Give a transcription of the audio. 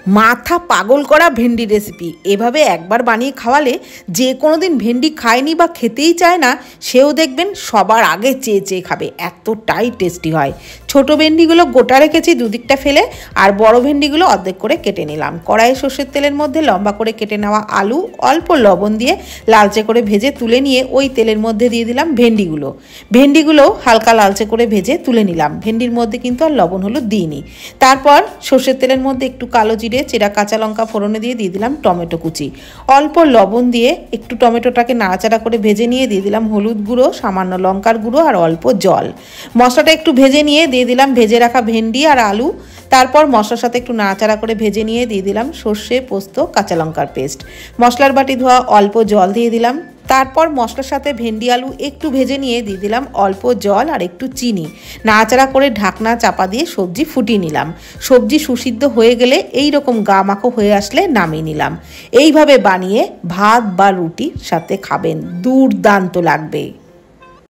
মাথা পাগল করা ভেন্ডি রেসিপি। এভাবে একবার বানিয়ে খাওয়ালে যে কোনো দিন ভেন্ডি খায়নি বা খেতেই চায় না সেও দেখবেন সবার আগে চেয়ে চেয়ে খাবে, এতটাই টেস্টি হয়। ছোট ভেন্ডিগুলো গোটা রেখেছি দুদিকটা ফেলে, আর বড় ভেন্ডিগুলো অর্ধেক করে কেটে নিলাম। কড়াইয়ে সর্ষের তেলের মধ্যে লম্বা করে কেটে নেওয়া আলু অল্প লবণ দিয়ে লালচে করে ভেজে তুলে নিয়ে ওই তেলের মধ্যে দিয়ে দিলাম ভেন্ডিগুলো হালকা লালচে করে ভেজে তুলে নিলাম। ভেন্ডির মধ্যে কিন্তু আর লবণ হলুদ দিইনি। তারপর সর্ষের তেলের মধ্যে একটু কালো জিরে, চেরা কাঁচা লঙ্কা ফোড়নে দিয়ে দিলাম টমেটো কুচি, অল্প লবণ দিয়ে একটু টমেটোটাকে নাড়াচাড়া করে ভেজে নিয়ে দিয়ে দিলাম হলুদ গুঁড়ো, সামান্য লঙ্কার গুঁড়ো আর অল্প জল। মশলাটা একটু ভেজে নিয়ে দিয়ে দিলাম ভেজে রাখা ভেন্ডি আর আলু। তারপর মশলার সাথে একটু নাড়াচাড়া করে ভেজে নিয়ে দিয়ে দিলাম সর্ষে, পোস্ত, কাঁচা লঙ্কার পেস্ট। মশলার বাটি ধোয়া অল্প জল দিয়ে দিলাম। তারপর মশলার সাথে ভেন্ডি আলু একটু ভেজে নিয়ে দিয়ে দিলাম অল্প জল আর একটু চিনি। নাড়াচাড়া করে ঢাকনা চাপা দিয়ে সবজি ফুটিয়ে নিলাম। সবজি সুসিদ্ধ হয়ে গেলে এই রকম গা মাখো হয়ে আসলে নামিয়ে নিলাম। এইভাবে বানিয়ে ভাত বা রুটির সাথে খাবেন, দুর্দান্ত লাগবে।